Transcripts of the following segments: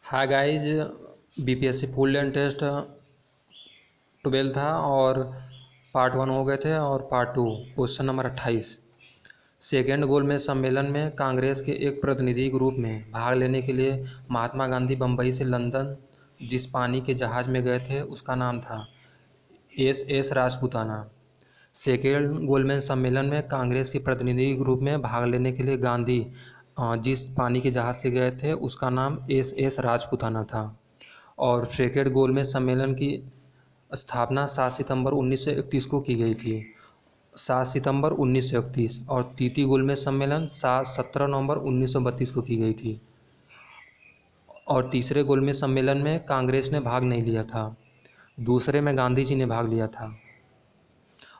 Hi guys. BPSC full and test 12 था और part 1 हो गए थे और पार्ट 2 क्वेश्चन नंबर 28। सेकेंड गोलमेज सम्मेलन में कांग्रेस के एक प्रतिनिधि ग्रुप में भाग लेने के लिए महात्मा गांधी बम्बई से लंदन जिस पानी के जहाज़ में गए थे उसका नाम था एस राजपूताना। सेकेंड गोलमेज सम्मेलन में कांग्रेस के प्रतिनिधि ग्रुप में भाग लेने के लिए गांधी जिस पानी के जहाज़ से गए थे उसका नाम एस राजपूताना था। और सेकेंड गोलमेज सम्मेलन की स्थापना 7 सितंबर 1931 को की गई थी। 7 सितंबर 1931 और तृतीय गोलमेज सम्मेलन 17 नवंबर 1932 को की गई थी। और तीसरे गोलमेज सम्मेलन में कांग्रेस ने भाग नहीं लिया था, दूसरे में गांधी जी ने भाग लिया था।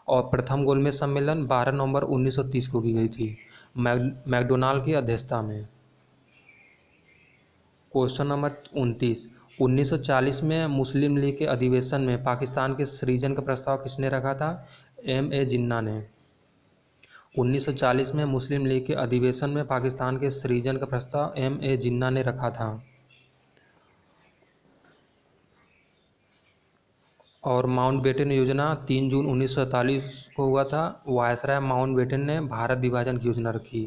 और प्रथम गोलमेज सम्मेलन 12 नवंबर 1930 को की गई थी मैकडोनाल्ड की अध्यक्षता में। Question number 29। 1940 में मुस्लिम लीग के अधिवेशन में पाकिस्तान के सृजन का प्रस्ताव किसने रखा था? M.A. जिन्ना ने। 1940 में मुस्लिम लीग के अधिवेशन में पाकिस्तान के सृजन का प्रस्ताव M.A. जिन्ना ने रखा था। और माउंटबेटन योजना 3 जून 1947 को हुआ था। वायसराय माउंटबेटन ने भारत विभाजन की योजना रखी।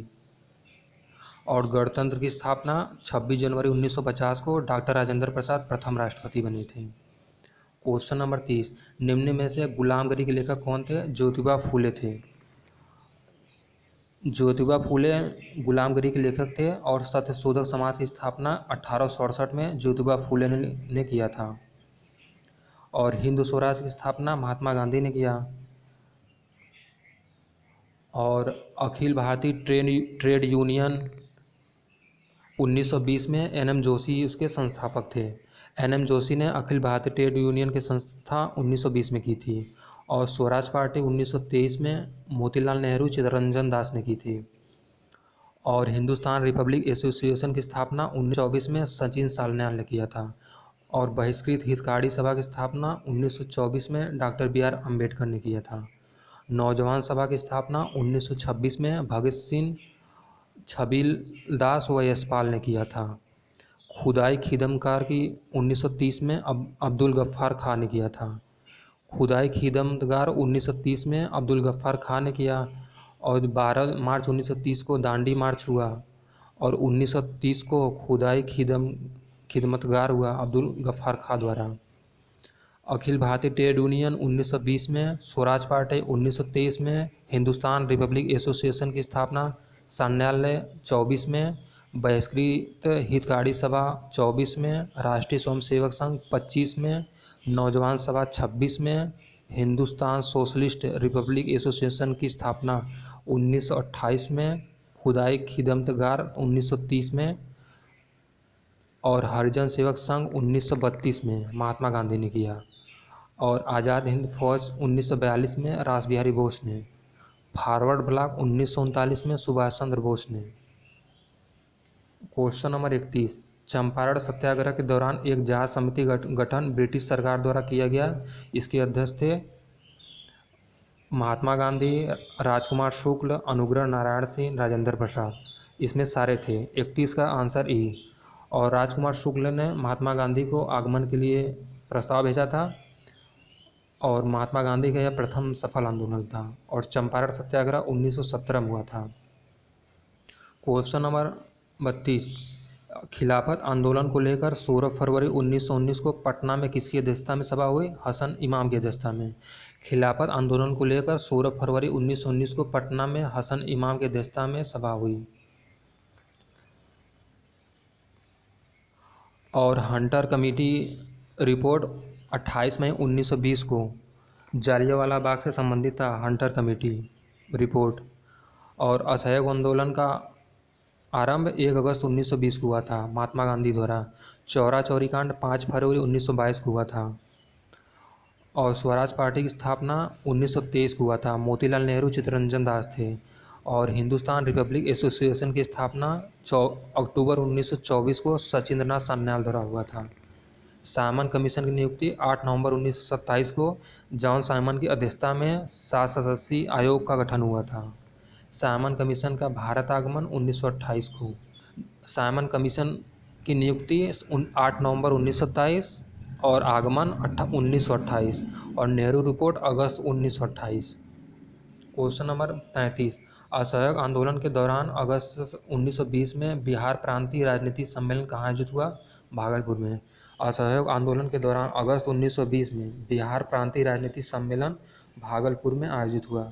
और गणतंत्र की स्थापना 26 जनवरी 1950 को डॉक्टर राजेंद्र प्रसाद प्रथम राष्ट्रपति बने थे। Question number 30। निम्न में से गुलामगिरी के लेखक कौन थे? ज्योतिबा फूले थे। ज्योतिबा फूले गुलामगिरी के लेखक थे और सत्यशोधक समाज की स्थापना 1867 में ज्योतिबा फूले ने किया था। और हिंदू स्वराज की स्थापना महात्मा गांधी ने किया। और अखिल भारतीय ट्रेड यूनियन 1920 में N.M. जोशी उसके संस्थापक थे। N.M. जोशी ने अखिल भारतीय ट्रेड यूनियन की संस्था 1920 में की थी। और स्वराज पार्टी 1923 में मोतीलाल नेहरू चित्तरंजन दास ने की थी। और हिंदुस्तान रिपब्लिक एसोसिएशन की स्थापना 1924 में सचिन सान्याल ने किया था। और बहिष्कृत हितकारी सभा की स्थापना 1924 में डॉक्टर B.R. अम्बेडकर ने किया था। नौजवान सभा की स्थापना 1926 में भगत सिंह, छबीलदास व यशपाल ने किया था। खुदाई खिदमतगार की 1930 में अब्दुल गफ्फार खां ने किया था। खुदाई खिदमतगार 1930 में अब्दुल गफ्फार खां ने किया। और 12 मार्च 1930 को दांडी मार्च हुआ। और 1930 को खुदाई खिदमतगार हुआ अब्दुल गफ्फार खां द्वारा। अखिल भारतीय ट्रेड यूनियन 1920 में, स्वराज पार्टी 1923 में, हिंदुस्तान रिपब्लिक एसोसिएशन की स्थापना सान्याल ने 24 में, बहिष्कृत हितकारी सभा 24 में, राष्ट्रीय स्वयंसेवक संघ 25 में, नौजवान सभा 26 में, हिंदुस्तान सोशलिस्ट रिपब्लिक एसोसिएशन की स्थापना 1928 में, खुदाई खिदमतगार 1930 में और हरिजन सेवक संघ 1932 में महात्मा गांधी ने किया। और आज़ाद हिंद फौज 1942 में रास बिहारी बोस ने। फॉरवर्ड ब्लॉक 1939 में सुभाष चंद्र बोस ने। Question number 31। चंपारण सत्याग्रह के दौरान एक जांच समिति गठन ब्रिटिश सरकार द्वारा किया गया। इसके अध्यक्ष थे महात्मा गांधी, राजकुमार शुक्ल, अनुग्रह नारायण सिंह, राजेंद्र प्रसाद। इसमें सारे थे। 31 का आंसर ई। और राजकुमार शुक्ल ने महात्मा गांधी को आगमन के लिए प्रस्ताव भेजा था। और महात्मा गांधी का यह प्रथम सफल आंदोलन था। और चंपारण सत्याग्रह 1917 में हुआ था। Question number 32। खिलाफत आंदोलन को लेकर 16 फरवरी 1919 को पटना में किसकी अध्यक्षता में सभा हुई? हसन इमाम की अध्यक्षता में। खिलाफत आंदोलन को लेकर 16 फरवरी 1919 को पटना में हसन इमाम की अध्यक्षता में सभा हुई। और हंटर कमेटी रिपोर्ट 28 मई 1920 को जालियांवाला बाग से संबंधित था। Hunter committee report. और असहयोग आंदोलन का आरंभ 1 अगस्त 1920 को हुआ था महात्मा गांधी द्वारा। चौरा चौरी कांड 5 फरवरी 1922 को हुआ था। और स्वराज पार्टी की स्थापना 1923 को हुआ था। मोतीलाल नेहरू चित्तरंजन दास थे। और हिंदुस्तान रिपब्लिक एसोसिएशन की स्थापना अक्टूबर 1924 को सचिंद्रनाथ सान्याल द्वारा हुआ था। साइमन कमीशन की नियुक्ति 8 नवंबर 1927 को जॉन साइमन की अध्यक्षता में 7 सदस्यीय आयोग का गठन हुआ था। साइमन कमीशन का भारत आगमन 1928 को। साइमन कमीशन की नियुक्ति 8 नवंबर 1927 और आगमन 1928 और नेहरू रिपोर्ट अगस्त 1928। क्वेश्चन नंबर 33, असहयोग आंदोलन के दौरान अगस्त 1920 में बिहार प्रांतीय राजनीतिक सम्मेलन कहाँ आयोजित हुआ? भागलपुर में। असहयोग आंदोलन के दौरान अगस्त 1920 में बिहार प्रांतीय राजनीतिक सम्मेलन भागलपुर में आयोजित हुआ।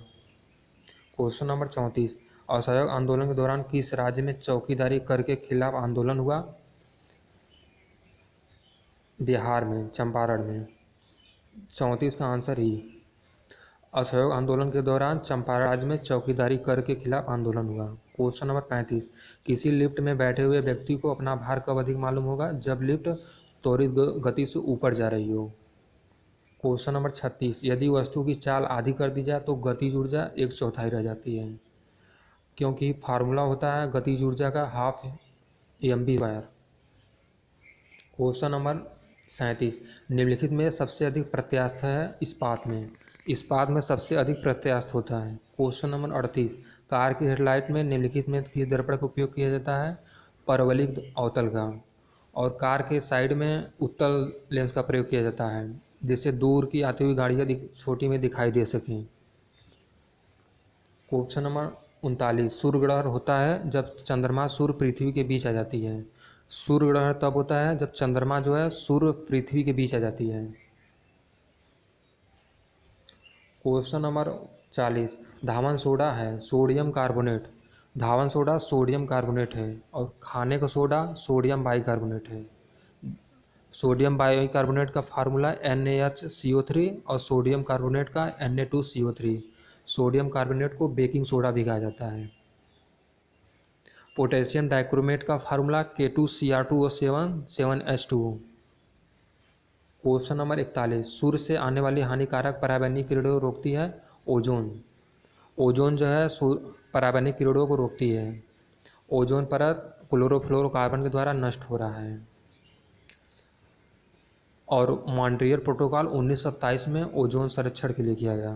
क्वेश्चन नंबर 34, असहयोग आंदोलन के दौरान किस राज्य में चौकीदारी कर के खिलाफ आंदोलन हुआ? बिहार में, चंपारण में। 34 का आंसर ही। असहयोग आंदोलन के दौरान चंपारण राज्य में चौकीदारी कर के खिलाफ आंदोलन हुआ। क्वेश्चन नंबर 35, किसी लिफ्ट में बैठे हुए व्यक्ति को अपना भार कब अधिक मालूम होगा? जब लिफ्ट त्वरित गति से ऊपर जा रही हो। क्वेश्चन नंबर 36, यदि वस्तु की चाल आधी कर दी जाए तो गतिज ऊर्जा 1/4 रह जाती है, क्योंकि फार्मूला होता है गतिज ऊर्जा का हाफ mv²। क्वेश्चन नंबर 37, निम्नलिखित में सबसे अधिक प्रत्यास्थ है इस्पात में? इस्पात में सबसे अधिक प्रत्यास्थ होता है। क्वेश्चन नंबर 38, कार की हेडलाइट में निम्नलिखित में किस दर्पण का उपयोग किया जाता है? परवलिक अवतल का। और कार के साइड में उत्तल लेंस का प्रयोग किया जाता है, जिससे दूर की आती हुई गाड़ियाँ छोटी में दिखाई दे सकें। क्वेश्चन नंबर 39, सूर्य ग्रहण होता है जब चंद्रमा सूर्य पृथ्वी के बीच आ जाती है। सूर्य ग्रहण तब होता है जब चंद्रमा जो है सूर्य पृथ्वी के बीच आ जाती है। क्वेश्चन नंबर 40, धावन सोडा है सोडियम कार्बोनेट। धावन सोडा सोडियम कार्बोनेट है और खाने का सोडा सोडियम बाइकार्बोनेट है। सोडियम बाइकार्बोनेट का फार्मूला NaHCO3 और सोडियम कार्बोनेट का Na2CO3। सोडियम कार्बोनेट को बेकिंग सोडा भी कहा जाता है। पोटेशियम डाइक्रोमेट का formula K2Cr2O7 7H2O। Question number 41, सूर्य से आने वाली हानिकारक पराबैंगनी किरणों को रोकती है ओजोन। ओजोन जो है पराबैंगनी किरणों को रोकती है। ओजोन परत क्लोरोफ्लोरोकार्बन के द्वारा नष्ट हो रहा है। और मॉन्ट्रियल प्रोटोकॉल 1927 में ओजोन संरक्षण के लिए किया गया।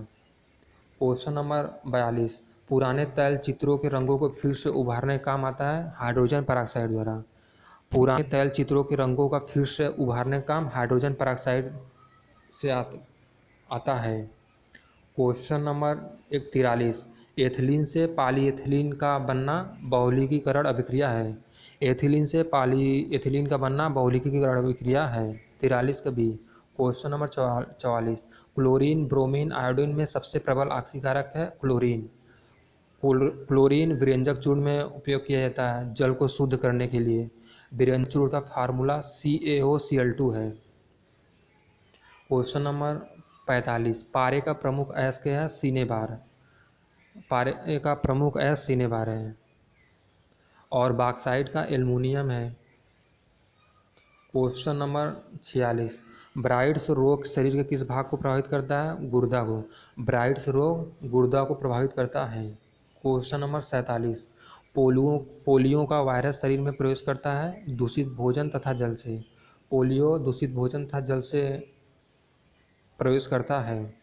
क्वेश्चन नंबर 42, पुराने तैल चित्रों के रंगों को फिर से उभारने का काम आता है हाइड्रोजन पेरोक्साइड द्वारा। पुराने तैल चित्रों के रंगों का फिर से उभारने का काम हाइड्रोजन पेरोक्साइड से आता है। क्वेश्चन नंबर 43, एथिलीन से पॉलीएथिलीन का बनना बहुलकीकरण अभिक्रिया है। एथिलीन से पॉलीएथिलीन का बनना बहुलकीकरण अभिक्रिया है। 43 का B. Question number 44, chlorine bromine iodine में सबसे प्रबल ऑक्सीकारक है क्लोरीन। क्लोरीन विरंजक चूर्ण में उपयोग किया जाता है जल को शुद्ध करने के लिए। विरंजक चूर्ण का फार्मूला CaOCl2 है। क्वेश्चन नंबर 45, पारे का प्रमुख अयस्क क्या है? सिनेबार। पारे का प्रमुख अयस्क सिनेबार है। और बॉक्साइट का एल्युमिनियम है। क्वेश्चन नंबर 46, ब्राइट्स रोग शरीर के किस भाग को प्रभावित करता है? गुर्दा को। ब्राइट्स रोग गुर्दा को प्रभावित करता है। क्वेश्चन नंबर 47, पोलियो का वायरस शरीर में प्रवेश करता है दूषित भोजन तथा जल से। पोलियो दूषित भोजन तथा जल से प्रवेश करता है।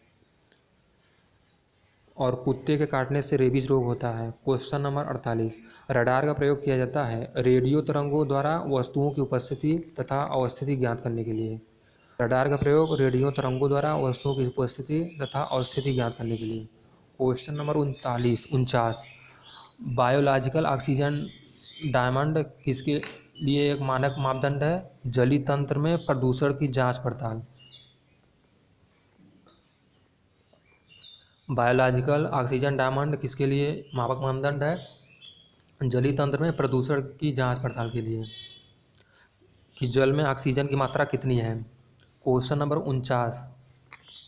और कुत्ते के काटने से रेबीज रोग होता है। क्वेश्चन नंबर 48, रडार का प्रयोग किया जाता है रेडियो तरंगों द्वारा वस्तुओं की उपस्थिति तथा अवस्थिति ज्ञात करने के लिए। रडार का प्रयोग रेडियो तरंगों द्वारा वस्तुओं की उपस्थिति तथा अवस्थिति ज्ञात करने के लिए। Question number 49, biological oxygen diamond किसके लिए एक मानक मापदंड है? जलीय तंत्र में प्रदूषण की जांच पड़ताल। बायोलॉजिकल ऑक्सीजन डायमंड किसके लिए मापक मानदंड है? जलीय तंत्र में प्रदूषण की जांच पड़ताल के लिए कि जल में ऑक्सीजन की मात्रा कितनी है। Question number 49।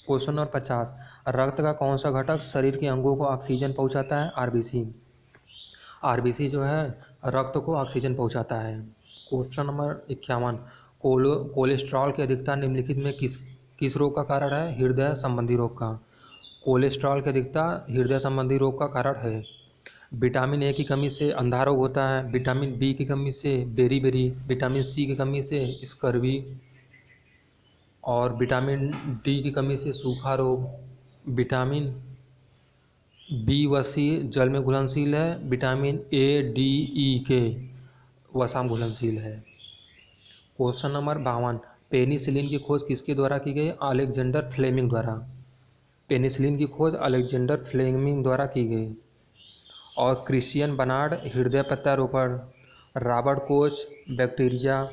क्वेश्चन नंबर 50, रक्त का कौन सा घटक शरीर के अंगों को ऑक्सीजन पहुंचाता है? आरबीसी। आरबीसी जो है रक्त को ऑक्सीजन पहुंचाता है। क्वेश्चन नंबर 51, कोलेस्ट्रॉल की अधिकता निम्नलिखित में किस रोग का कारण है? हृदय संबंधी रोग का। कोलेस्ट्रॉल की अधिकता हृदय संबंधी रोग का कारण है। विटामिन ए की कमी से अंधा रोग होता है। विटामिन बी की कमी से बेरी, विटामिन सी की कमी से स्कर्वी और विटामिन डी की कमी से सूखा रोग। विटामिन बी व सी जल में घुलनशील है। विटामिन ए डी ई के वसा में घुलनशील है। क्वेश्चन नंबर 52, पेनिसिलिन की खोज किसके द्वारा की गई? अलेक्जेंडर फ्लेमिंग द्वारा। पेनिसिलिन की खोज अलेक्जेंडर फ्लेमिंग द्वारा की गई। और क्रिश्चियन बर्नार्ड हृदय प्रत्यारोपण, रॉबर्ट कोच बैक्टीरिया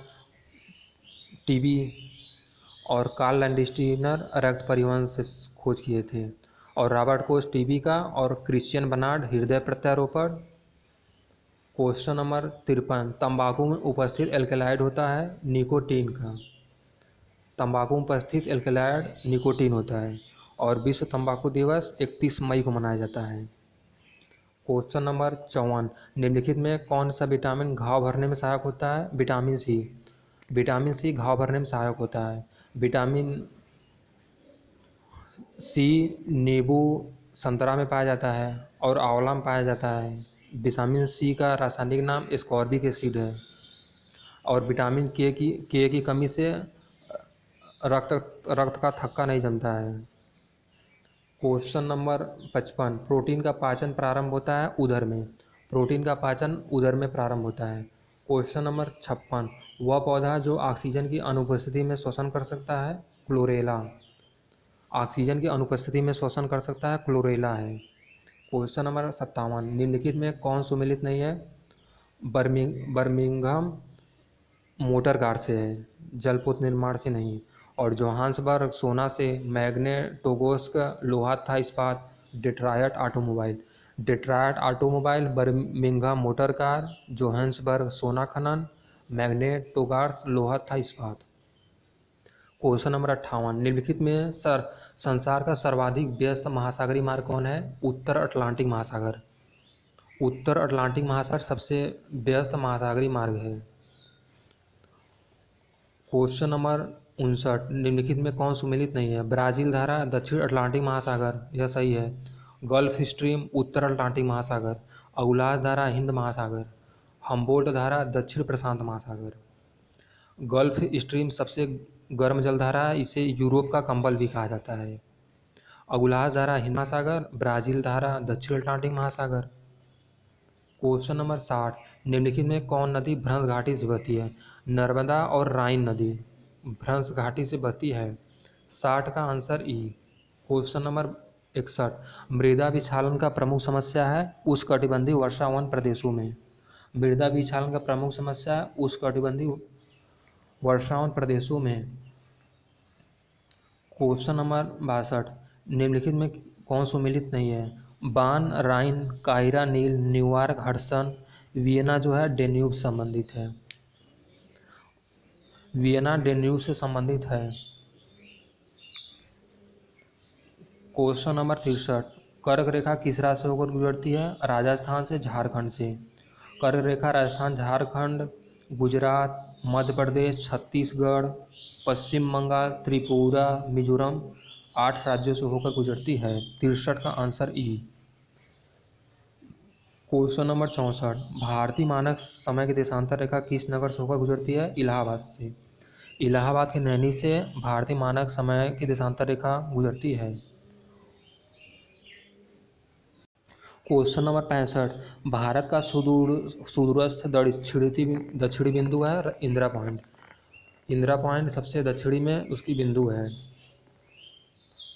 टीबी और कार्ल लैंडस्टीनर रक्त परिवहन से खोज किए थे। और रॉबर्ट कोच टीबी का और क्रिश्चियन बर्नार्ड हृदय प्रत्यारोपण। क्वेश्चन नंबर 53, तंबाकू में उपस्थित एल्कलॉइड होता है निकोटीन का। तंबाकू में उपस्थित एल्कलॉइड निकोटीन होता है। और विश्व तंबाकू दिवस 31 मई को मनाया जाता है। क्वेश्चन नंबर 54, निम्नलिखित में कौन सा विटामिन घाव भरने में सहायक होता है? Vitamin C. विटामिन सी घाव भरने में सहायक होता है। विटामिन सी नींबू संतरा में पाया जाता है और आंवला में पाया जाता है। विटामिन सी का रासायनिक नाम एस्कॉर्बिक एसिड है। और विटामिन के की कमी से रक्त का थक्का नहीं जमता है। क्वेश्चन नंबर 55, प्रोटीन का पाचन प्रारंभ होता है उदर में। प्रोटीन का पाचन उदर में प्रारंभ होता है। क्वेश्चन नंबर 56, वह पौधा जो ऑक्सीजन की अनुपस्थिति में श्वसन कर सकता है? क्लोरेला। ऑक्सीजन की अनुपस्थिति में श्वसन कर सकता है, क्लोरेला है। क्वेश्चन नंबर 57, निम्नलिखित में कौन सुमेलित नहीं है? बर्मिंघम मोटर कार से है, जलपोत निर्माण से नहीं। और जोहान्सबर्ग सोना से, मैग्नेटोगोर्स्क लोहा तथा इस्पात, Detroit automobile, Birmingham motor car, Johannesburg सोना खनन, मैग्नेटोगोर्स्क लोहा तथा इस्पात। क्वेश्चन नंबर 58, निम्नलिखित में संसार का सर्वाधिक व्यस्त महासागरीय मार्ग कौन है? उत्तर अटलांटिक महासागर। उत्तर अटलांटिक महासागर सबसे व्यस्त महासागरीय मार्ग है। क्वेश्चन नंबर 59, निम्नलिखित में कौन सुमेलित नहीं है? ब्राज़ील धारा दक्षिण अटलांटिक महासागर, यह सही है। गल्फ स्ट्रीम उत्तर अटलांटिक महासागर। अगुलास धारा हिंद महासागर। हम्बोल्ट धारा दक्षिण प्रशांत महासागर। गल्फ स्ट्रीम सबसे गर्म जलधारा है, इसे यूरोप का कंबल भी कहा जाता है। अगुलास धारा हिंद महासागर, ब्राज़ील धारा दक्षिण अटलांटिक महासागर। क्वेश्चन नंबर 60, निम्नलिखित में कौन नदी भ्रंश घाटी से बहती है? नर्मदा और राइन नदी भ्रंश घाटी से बहती है। 60 का आंसर ई। क्वेश्चन नंबर 61, मृदा विक्षालन का प्रमुख समस्या है उष्णकटिबंधीय वर्षावन प्रदेशों में। मृदा विक्षालन का प्रमुख समस्या है उष्णकटिबंधीय वर्षावन प्रदेशों में। क्वेश्चन नंबर 62, निम्नलिखित में कौन सुमेलित नहीं है? बान, राइन, काहिरा, नील, न्यूयॉर्क, हडसन, वियना जो है डेन्यूब संबंधित है। वियना डेन्यूब से संबंधित है। क्वेश्चन नंबर 63, कर्क रेखा किस राज्य से होकर गुजरती है? राजस्थान से, झारखंड से। कर्क रेखा राजस्थान, झारखंड, गुजरात, मध्य प्रदेश, छत्तीसगढ़, पश्चिम बंगाल, त्रिपुरा, मिजोरम 8 राज्यों से होकर गुजरती है। 63 का आंसर ई। क्वेश्चन नंबर 64, भारतीय मानक समय की देशांतर रेखा किस नगर से होकर गुजरती है? इलाहाबाद से। इलाहाबाद के नैनी से भारतीय मानक समय की देशांतर रेखा गुजरती है। क्वेश्चन नंबर 65, भारत का सुदूरस्थ दक्षिणी बिंदु है इंदिरा पॉइंट। इंदिरा पॉइंट सबसे दक्षिणी में उसकी बिंदु है।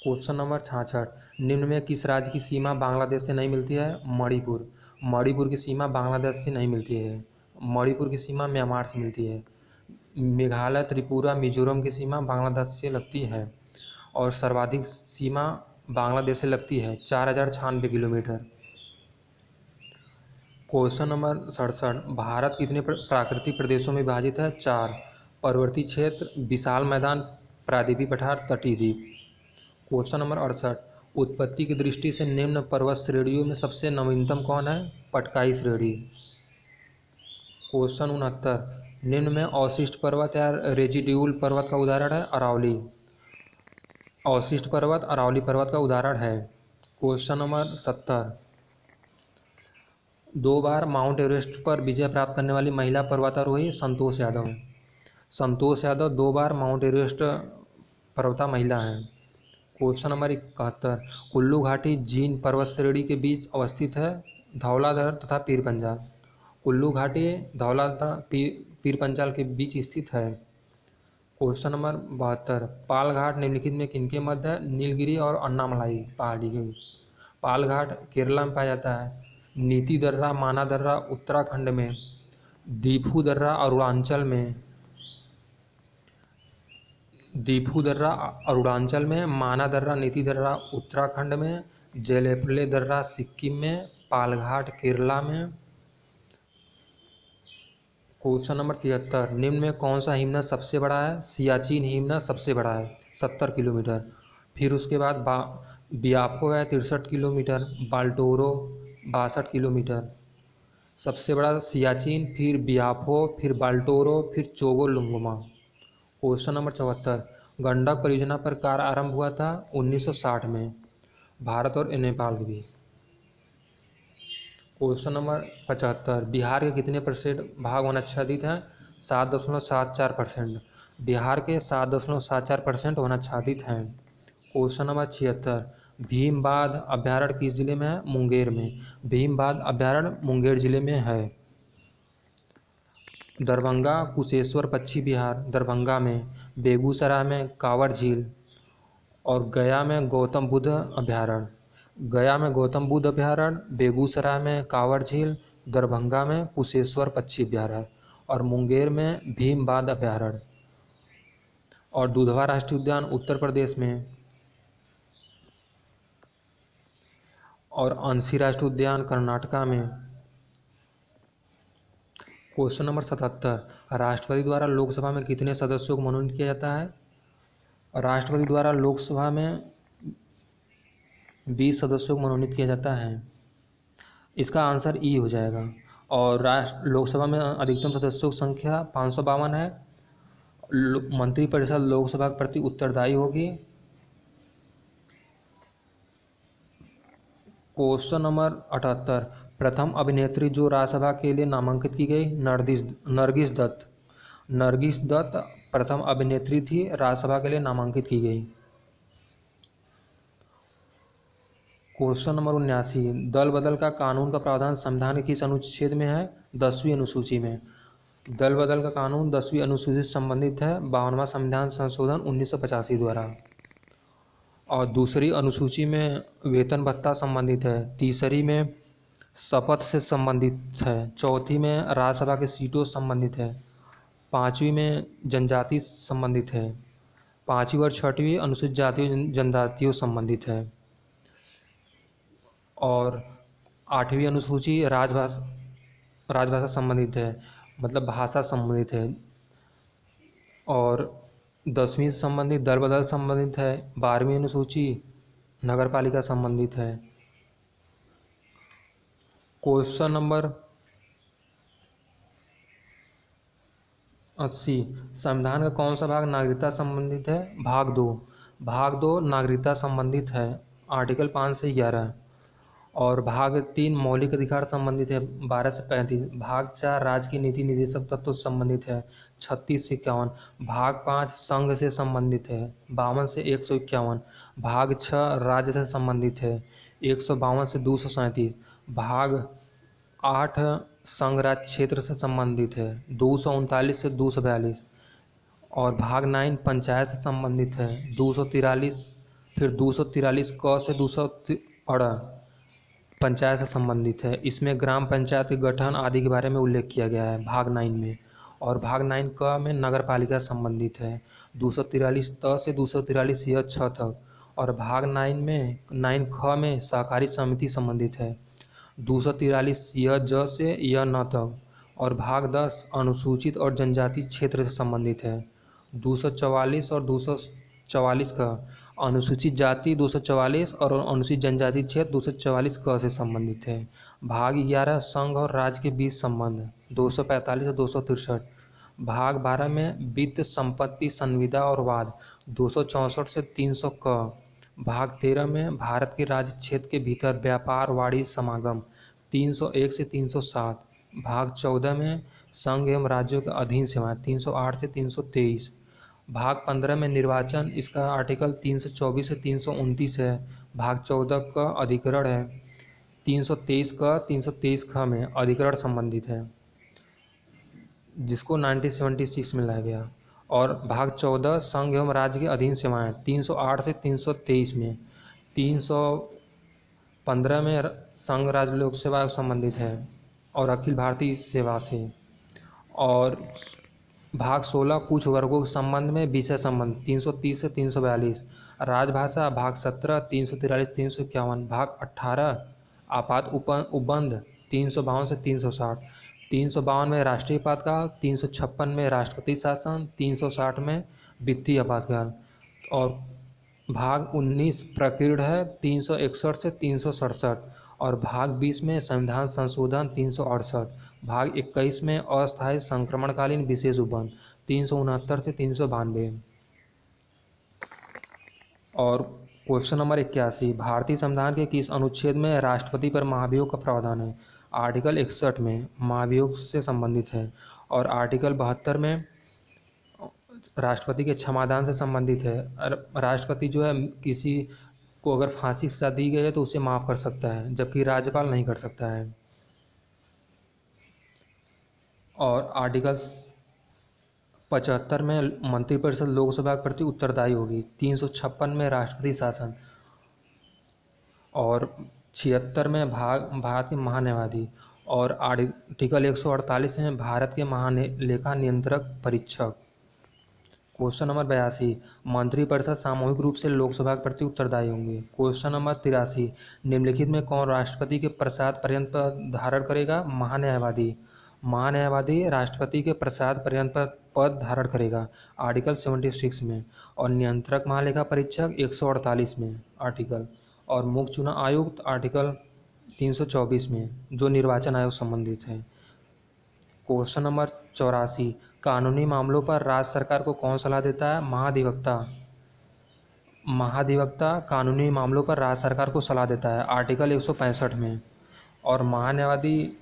क्वेश्चन नंबर 66, निम्न में किस राज्य की सीमा बांग्लादेश से नहीं मिलती है? मणिपुर। मणिपुर की सीमा बांग्लादेश से नहीं मिलती है। मणिपुर की सीमा म्यांमार से मिलती है। मेघालय, त्रिपुरा, मिजोरम की सीमा बांग्लादेश से लगती है। और सर्वाधिक सीमा बांग्लादेश से लगती है 4096 किलोमीटर। क्वेश्चन नंबर 67, भारत कितने प्राकृतिक प्रदेशों में विभाजित है? 4। पर्वतीय क्षेत्र, विशाल मैदान, प्रायद्वीपीय पठार, तटीय द्वीप। क्वेश्चन नंबर 68, उत्पत्ति की दृष्टि से निम्न पर्वत श्रेणियों में सबसे नवीनतम कौन है? पटकाई श्रेणी। क्वेश्चन 69, निम्न में अवशिष्ट पर्वत या रेजिड्यूल पर्वत का उदाहरण है? अरावली। अवशिष्ट पर्वत अरावली पर्वत का उदाहरण है। क्वेश्चन नंबर 70, 2 बार माउंट एवरेस्ट पर विजय प्राप्त करने वाली महिला पर्वतारोही संतोष यादव हैं। संतोष यादव 2 बार माउंट एवरेस्ट पर्वता महिला हैं। क्वेश्चन नंबर 71, कुल्लू घाटी जिन पर्वत श्रेणी के बीच अवस्थित है? धौलाधर तथा पीर पंजाल। कुल्लू घाटी धौलाधर पीर पंजाल के बीच स्थित है। क्वेश्चन नंबर 72, पाल घाट निम्नलिखित में किनके मध्य है? नीलगिरी और अन्नामलाई पहाड़ी के बीच। पाल घाट केरला में पाया जाता है। नीति दर्रा माना दर्रा उत्तराखंड में। दीफू दर्रा अरुणाचल में। दीफू दर्रा अरुणाचल में, माना दर्रा नीति दर्रा उत्तराखंड में, जेलेपले दर्रा सिक्किम में, पालघाट केरला में। क्वेश्चन नंबर 73, निम्न में कौन सा हिमनद सबसे बड़ा है? सियाचिन हिमनद सबसे बड़ा है 70 किलोमीटर। फिर उसके बाद बियाफो है 63 किलोमीटर, बाल्टोरो 62 किलोमीटर। सबसे बड़ा सियाचिन, फिर बियाफो, फिर बाल्टोरो, फिर चोगोलुंगमा। क्वेश्चन नंबर 74, गंडक परियोजना पर कार्य आरंभ हुआ था 1960 में, भारत और नेपाल के बीच। क्वेश्चन नंबर 75, बिहार के कितने परसेंट भाग वनाच्छादित हैं? 7.74%। बिहार के 7.74% वनाच्छादित हैं। क्वेश्चन नंबर 76, भीमबाध अभ्यारण्य किस जिले में है? मुंगेर में। भीमबाध अभ्यारण्य मुंगेर जिले में है। दरभंगा कुशेश्वर पश्चिम बिहार दरभंगा में। बेगूसराय में कांवर झील और गया में गौतम बुद्ध अभ्यारण्य। गया में गौतम बुद्ध अभ्यारण्य, बेगूसराय में कांवर झील, दरभंगा में कुशेश्वर पश्चिम अभ्यारण्य और मुंगेर में भीमबाध अभ्यारण्य। और दुधवा राष्ट्रीय उद्यान उत्तर प्रदेश में और अंशी राष्ट्रीय उद्यान कर्नाटका में। क्वेश्चन नंबर 77, राष्ट्रपति द्वारा लोकसभा में कितने सदस्यों को मनोनीत किया जाता है? राष्ट्रपति द्वारा लोकसभा में 20 सदस्यों को मनोनीत किया जाता है। इसका आंसर ई हो जाएगा। और लोकसभा में अधिकतम सदस्यों की संख्या 552 है। मंत्रिपरिषद लोकसभा के प्रति उत्तरदायी होगी। क्वेश्चन नंबर 78, प्रथम अभिनेत्री जो राज्यसभा के लिए नामांकित की गई? नरगिस दत्त। नरगिस दत्त प्रथम अभिनेत्री थी, राज्यसभा के लिए नामांकित की गई। क्वेश्चन नंबर 79, दल बदल का कानून का प्रावधान संविधान के किस अनुच्छेद में है? 10वीं अनुसूची में। दल बदल का कानून 10वीं अनुसूची से संबंधित है, 52वां संविधान संशोधन 1985 द्वारा। और दूसरी अनुसूची में वेतन भत्ता संबंधित है। तीसरी में शपथ से संबंधित है। चौथी में राज्यसभा की सीटों से संबंधित है। पाँचवीं में जनजाति संबंधित है। पाँचवीं और छठवीं अनुसूचित जाति जनजातियों संबंधित है। और आठवीं अनुसूची राजभाषा संबंधित है, मतलब भाषा संबंधित है। और 10वीं से संबंधित दल बदल संबंधित है। 12वीं अनुसूची नगरपालिका संबंधित है। क्वेश्चन नंबर 80, संविधान का कौन सा भाग नागरिकता संबंधित है? भाग 2। भाग 2 नागरिकता संबंधित है, आर्टिकल 5 से 11। और भाग 3 मौलिक अधिकार संबंधित है, 12 से 35। भाग 4 राज्य की नीति निर्देशक तत्व से संबंधित है, 36 से 51। भाग 5 संघ से संबंधित है, 52 से 151। भाग 6 राज्य से संबंधित है, 152 से 237। भाग 8 संघ राज्य क्षेत्र से संबंधित है, 239 से 242। और भाग 9 पंचायत से संबंधित है, 243। फिर 243 क से 200 पंचायत से संबंधित है। इसमें ग्राम पंचायत के गठन आदि के बारे में उल्लेख किया गया है भाग 9 में। और भाग 9 क में नगर पालिका संबंधित है, 243 त से 243 य छ तक। और भाग 9 में 9 ख में सहकारी समिति संबंधित है, 243 य ज से य न तक। और भाग 10 अनुसूचित और जनजाति क्षेत्र से संबंधित है, 244 और 244 का। अनुसूचित जाति 244 और अनुसूचित जनजाति क्षेत्र 244 क से संबंधित है। भाग 11 संघ और राज्य के बीच संबंध, 245 और 263। भाग 12 में वित्त संपत्ति संविदा और वाद, 264 से 300 क। भाग 13 में भारत के राज्य क्षेत्र के भीतर व्यापार वाणिज्य समागम, 301 से 307। भाग 14 में संघ एवं राज्यों के अधीन सेवाएं, 308 से 323। भाग 15 में निर्वाचन, इसका आर्टिकल 324 से 329 है। भाग 14 का अधिकरण है, 323 का 323 ख में अधिकरण संबंधित है, जिसको 1976 में लाया गया। और भाग 14 संघ एवं राज्य के अधीन सेवाएं 308 से 323 में। 315 में संघ राज्य लोक सेवा संबंधित है और अखिल भारतीय सेवा से। और भाग 16 कुछ वर्गों के संबंध में विषय संबंध 330 से 342। राजभाषा भाग 17 343 351। भाग 18 आपात उपबंध 352 से 360। 352 में राष्ट्रीय आपातकाल, 356 में राष्ट्रपति शासन, 360 में वित्तीय आपातकाल। और भाग 19 प्रकीर्ण है 361 से 367। और भाग 20 में संविधान संशोधन 368। भाग 21 में अस्थायी संक्रमणकालीन विशेष उपबंध 369 से 392। और क्वेश्चन नंबर 81, भारतीय संविधान के किस अनुच्छेद में राष्ट्रपति पर महाभियोग का प्रावधान है? आर्टिकल 61 में महाभियोग से संबंधित है। और आर्टिकल 72 में राष्ट्रपति के क्षमादान से संबंधित है। राष्ट्रपति जो है किसी को अगर फांसी की सजा दी गई है तो उसे माफ़ कर सकता है, जबकि राज्यपाल नहीं कर सकता है। और आर्टिकल 75 में मंत्रिपरिषद लोकसभा के प्रति उत्तरदायी होगी। 356 में राष्ट्रपति शासन। और 76 में भारत के महान्यायवादी। और आर्टिकल 148 में भारत के महालेखा नियंत्रक परीक्षक। क्वेश्चन नंबर 82, मंत्रिपरिषद सामूहिक रूप से लोकसभा के प्रति उत्तरदायी होंगे। क्वेश्चन नंबर 83, निम्नलिखित में कौन राष्ट्रपति के प्रसाद पर्यंत पद धारण करेगा? महान्यायवादी। महान्यायवादी राष्ट्रपति के प्रसाद पर्यंत पद धारण करेगा, आर्टिकल 76 में। और नियंत्रक महालेखा परीक्षक 148 में आर्टिकल। और मुख्य चुनाव आयुक्त आर्टिकल 324 में, जो निर्वाचन आयोग संबंधित है। क्वेश्चन नंबर 84, कानूनी मामलों पर राज्य सरकार को कौन सलाह देता है? महाधिवक्ता। महाधिवक्ता कानूनी मामलों पर राज्य सरकार को सलाह देता है, आर्टिकल 165 में। और महान्यायवादी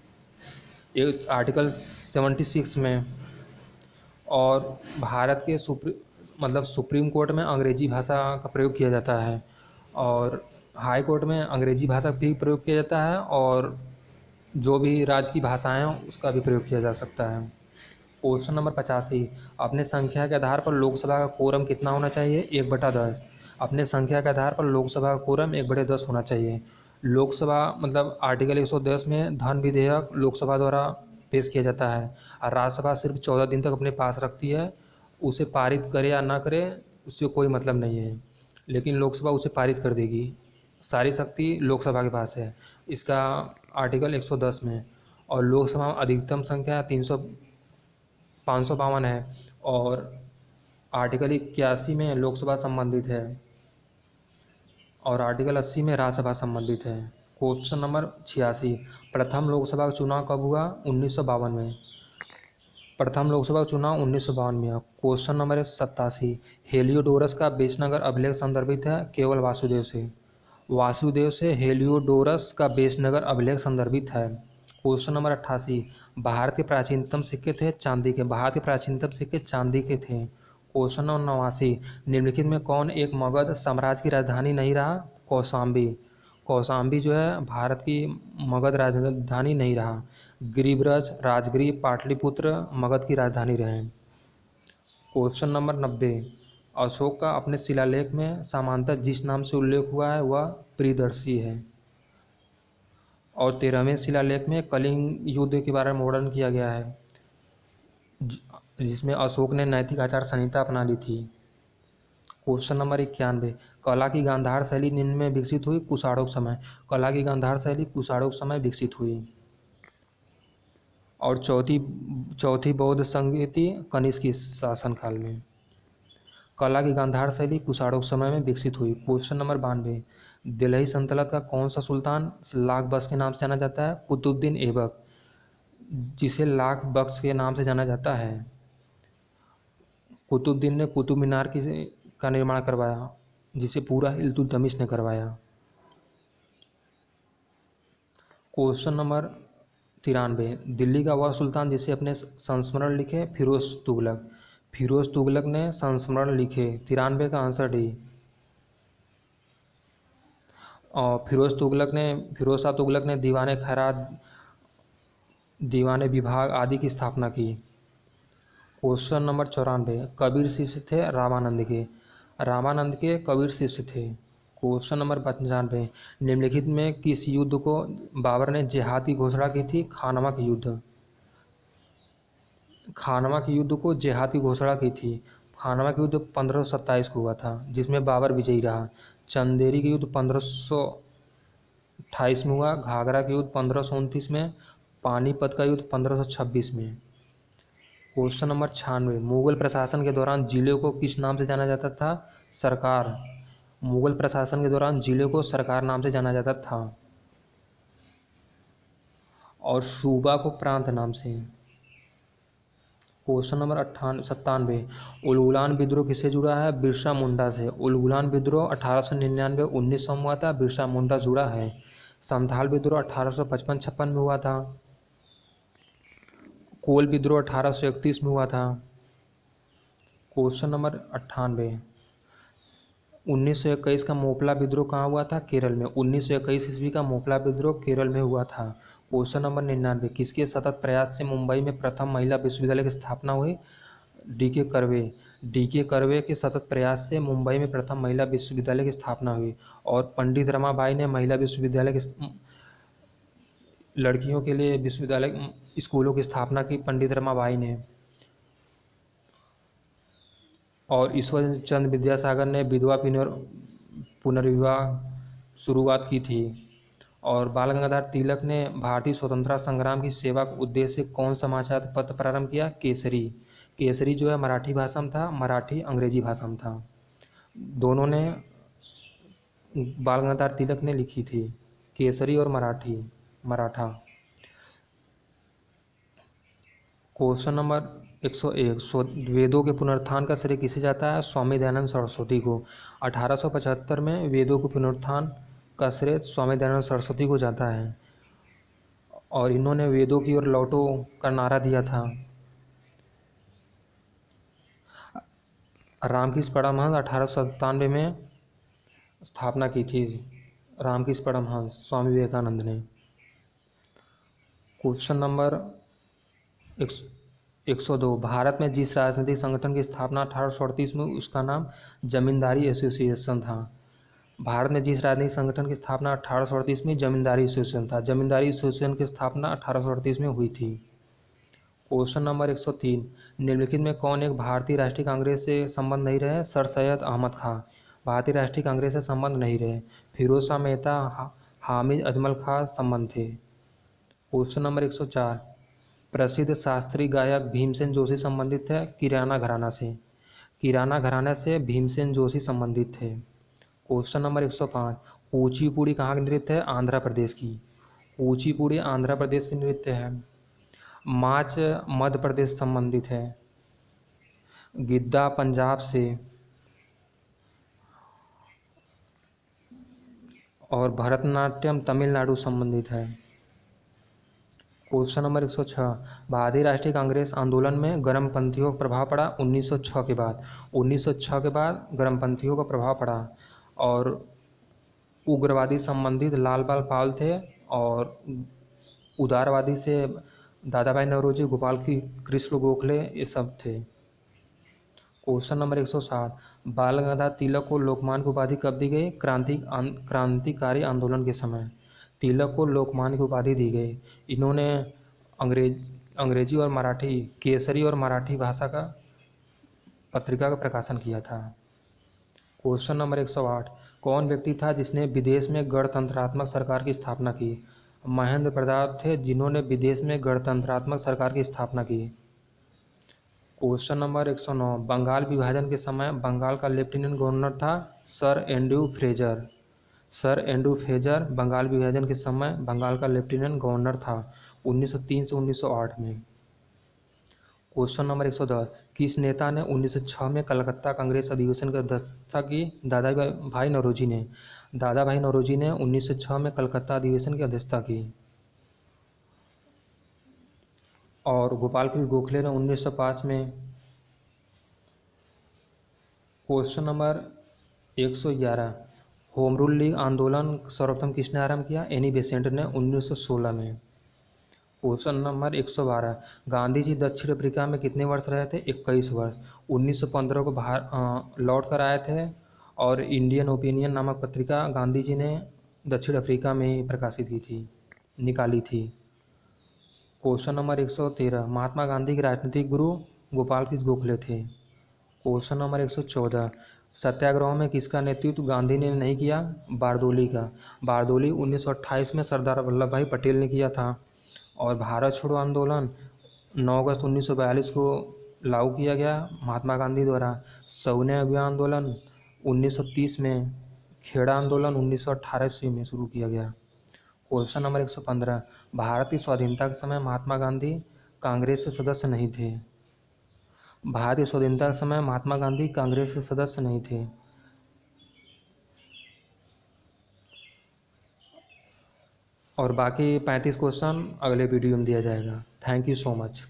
आर्टिकल 76 में। और भारत के सुप्रीम कोर्ट में अंग्रेजी भाषा का प्रयोग किया जाता है। और हाई कोर्ट में अंग्रेजी भाषा का भी प्रयोग किया जाता है। और जो भी राज्य की भाषाएं हैं उसका भी प्रयोग किया जा सकता है। क्वेश्चन नंबर 85, अपने संख्या के आधार पर लोकसभा का कोरम कितना होना चाहिए? 1/10। अपने संख्या के आधार पर लोकसभा का कोरम 1/10 होना चाहिए। लोकसभा आर्टिकल 110 में धन विधेयक लोकसभा द्वारा पेश किया जाता है और राज्यसभा सिर्फ 14 दिन तक अपने पास रखती है। उसे पारित करे या ना करे उससे कोई मतलब नहीं है, लेकिन लोकसभा उसे पारित कर देगी। सारी शक्ति लोकसभा के पास है, इसका आर्टिकल 110 में। और लोकसभा अधिकतम संख्या 552 है। और आर्टिकल 81 में लोकसभा संबंधित है। और आर्टिकल 80 में राज्यसभा संबंधित है। क्वेश्चन नंबर 86, प्रथम लोकसभा का चुनाव कब हुआ? 1952 में। प्रथम लोकसभा चुनाव 1952 में। क्वेश्चन नंबर 87, हेलियोडोरस का बेसनगर अभिलेख संदर्भित है केवल वासुदेव से। वासुदेव से हेलियोडोरस का बेसनगर अभिलेख संदर्भित है। क्वेश्चन नंबर 88, भारत के प्राचीनतम सिक्के थे चांदी के। भारत के प्राचीनतम सिक्के चांदी के थे। क्वेश्चन नंबर 89, निम्नलिखित में कौन एक मगध साम्राज्य की राजधानी नहीं रहा? कौशाम्बी। कौशाम्बी जो है भारत की मगध राजधानी नहीं रहा। गिरिब्रज, राजगृह, पाटलिपुत्र मगध की राजधानी रहे। क्वेश्चन नंबर 90, अशोक का अपने शिलालेख में समांतर जिस नाम से उल्लेख हुआ है वह प्रियदर्शी है। और 13वें शिलालेख में कलिंग युद्ध के बारे में वर्णन किया गया है, जिसमें अशोक ने नैतिक आचार संहिता अपना ली थी। क्वेश्चन नंबर 91, कला की गांधार शैली निम्न में विकसित हुई कुषाणों के समय। कला की गांधार शैली कुषाणों के समय विकसित हुई। और चौथी बौद्ध संस्कृति कनिष्क के शासनकाल में। कला की गांधार शैली कुषाणों के समय में विकसित हुई। क्वेश्चन नंबर 92, दिल्ली सल्तनत का कौन सा सुल्तान लाख बख्श के नाम से जाना जाता है? कुतुबुद्दीन ऐबक, जिसे लाख बख्श के नाम से जाना जाता है। कुतुबुद्दीन ने कुतुब मीनार का निर्माण करवाया, जिसे पूरा इल्तुतमिश ने करवाया। क्वेश्चन नंबर 93, दिल्ली का वह सुल्तान जिसे अपने संस्मरण लिखे? फिरोज तुगलक। फिरोज तुगलक ने संस्मरण लिखे। 93 का आंसर डी। और फिरोज शाह तुगलक ने दीवाने खैरात, दीवाने विभाग आदि की स्थापना की। क्वेश्चन नंबर 94, कबीर शिष्य थे रामानंद के? रामानंद के कबीर शिष्य थे। क्वेश्चन नंबर 95, निम्नलिखित में किस युद्ध को बाबर ने जिहाद की घोषणा की थी? खानवा के युद्ध। खानवा के युद्ध को जिहाद की घोषणा की थी। खानवा का युद्ध 1527 को हुआ था, जिसमें बाबर विजयी रहा। चंदेरी का युद्ध 1528 में हुआ। घाघरा का युद्ध 1529 में। पानीपत का युद्ध 1526 में। क्वेश्चन नंबर 96, मुगल प्रशासन के दौरान जिले को किस नाम से जाना जाता था? सरकार। मुगल प्रशासन के दौरान जिले को सरकार नाम से जाना जाता था, और सूबा को प्रांत नाम से। क्वेश्चन नंबर 97, उलगुलान विद्रोह किससे जुड़ा है? बिरसा मुंडा से। उलगुलान विद्रोह 1899-1900 में हुआ था। बिरसा मुंडा जुड़ा है। संथाल विद्रोह 1855-56 में हुआ था। कोल विद्रोह 1831 में हुआ था। क्वेश्चन नंबर 98, 1921 का मोपला विद्रोह कहाँ हुआ था? केरल में। 1921 ईस्वी का मोपला विद्रोह केरल में हुआ था। क्वेश्चन नंबर 99, किसके सतत प्रयास से मुंबई में प्रथम महिला विश्वविद्यालय की स्थापना हुई? डी.के. कर्वे। डी.के. कर्वे के सतत प्रयास से मुंबई में प्रथम महिला विश्वविद्यालय की स्थापना हुई। और पंडित रमाबाई ने महिला विश्वविद्यालय की लड़कियों के लिए विश्वविद्यालय स्कूलों की स्थापना की, पंडित रमाबाई ने। और ईश्वर चंद्र विद्यासागर ने विधवा पुनर्विवाह शुरुआत की थी। और बाल गंगाधर तिलक ने भारतीय स्वतंत्रता संग्राम की सेवा के उद्देश्य से कौन समाचार पत्र प्रारंभ किया? केसरी। केसरी जो है मराठी भाषा में था, मराठी अंग्रेजी भाषा में था। दोनों ने बाल गंगाधर तिलक ने लिखी थी, केसरी और मराठा। क्वेश्चन नंबर 101, वेदों के पुनरुत्थान का श्रेय किसे जाता है? स्वामी दयानंद सरस्वती को। 1875 में वेदों के पुनरुत्थान का श्रेय स्वामी दयानंद सरस्वती को जाता है, और इन्होंने वेदों की ओर लौटो का नारा दिया था। रामकृष्ण परमहंस 1897 में स्थापना की थी, रामकृष्ण परमहंस स्वामी विवेकानंद ने। क्वेश्चन नंबर 102, भारत में जिस राजनीतिक संगठन की स्थापना 1838 में, उसका नाम जमींदारी एसोसिएशन था। भारत में जिस राजनीतिक संगठन की स्थापना 1838 में जमींदारी एसोसिएशन था। जमींदारी एसोसिएशन की स्थापना 1838 में हुई थी। क्वेश्चन नंबर 103, निम्नलिखित में कौन एक भारतीय राष्ट्रीय कांग्रेस से संबंध नहीं रहे? सर सैयद अहमद खां भारतीय राष्ट्रीय कांग्रेस से संबंध नहीं रहे। फिरोज शाह मेहता, हामिद अजमल खां संबंध थे। क्वेश्चन नंबर 104, प्रसिद्ध शास्त्रीय गायक भीमसेन जोशी संबंधित है किराना घराना से। किराना घराना से भीमसेन जोशी संबंधित थे। क्वेश्चन नंबर 105, कूचिपुड़ी कहाँ की नृत्य है? आंध्र प्रदेश की। कूचिपुड़ी आंध्र प्रदेश की नृत्य है। माच मध्य प्रदेश संबंधित है। गिद्दा पंजाब से। और भरतनाट्यम तमिलनाडु संबंधित है। क्वेश्चन नंबर 106, भारतीय राष्ट्रीय कांग्रेस आंदोलन में गर्मपंथियों का प्रभाव पड़ा 1906 के बाद। 1906 के बाद गर्मपंथियों का प्रभाव पड़ा, और उग्रवादी संबंधित लाल बाल पाल थे, और उदारवादी से दादा भाई नौरोजी, गोपाल की कृष्ण गोखले, ये सब थे। क्वेश्चन नंबर 107, बाल गंगाधर तिलक को लोकमान्य की उपाधि कब दी गई? क्रांतिकारी आंदोलन के समय तिलक को लोकमान्य की उपाधि दी गई। इन्होंने अंग्रेजी और मराठी, केसरी और मराठी भाषा का पत्रिका का प्रकाशन किया था। क्वेश्चन नंबर 108, कौन व्यक्ति था जिसने विदेश में गणतंत्रात्मक सरकार की स्थापना की? महेंद्र प्रताप थे, जिन्होंने विदेश में गणतंत्रात्मक सरकार की स्थापना की। क्वेश्चन नंबर 109, बंगाल विभाजन के समय बंगाल का लेफ्टिनेंट गवर्नर था sir Andrew Fraser. Sir Andrew Fraser Bengal विभाजन के समय बंगाल का लेफ्टिनेंट गवर्नर था 1903 से 1908 में। क्वेश्चन नंबर 110, किस नेता ने 1906 में कलकत्ता कांग्रेस अधिवेशन की अध्यक्षता की? दादा भाई नौरोजी ने। दादा भाई नौरोजी ने 1906 में कलकत्ता अधिवेशन की अध्यक्षता की। और गोपाल कृष्ण गोखले ने 1905 में। Question number 111, home rule league आंदोलन सर्वप्रथम किसने आरंभ किया? एनी बेसेंट ने 1916 में। क्वेश्चन नंबर 112, गांधी जी दक्षिण अफ्रीका में कितने वर्ष रहे थे? 21 वर्ष। 1915 को लौट कर आए थे और इंडियन ओपिनियन नामक पत्रिका गांधी जी ने दक्षिण अफ्रीका में ही प्रकाशित की थी, निकाली थी। क्वेश्चन नंबर 113, महात्मा गांधी के राजनीतिक गुरु गोपाल कृष्ण गोखले थे। क्वेश्चन नंबर 114, सत्याग्रह में किसका नेतृत्व गांधी ने नहीं किया? बारदोली का। बारदोली 1928 में सरदार वल्लभ भाई पटेल ने किया था। और भारत छोड़ो आंदोलन 9 अगस्त 1942 को लागू किया गया महात्मा गांधी द्वारा। सविनय अभियान आंदोलन 1930 में, खेड़ा आंदोलन 1918 ईस्वी में शुरू किया गया। क्वेश्चन नंबर 115, भारत की स्वाधीनता के समय महात्मा गांधी कांग्रेस के सदस्य नहीं थे। भारत की स्वाधीनता के समय महात्मा गांधी कांग्रेस के सदस्य नहीं थे। और बाकी 35 क्वेश्चन अगले वीडियो में दिया जाएगा। Thank you so much.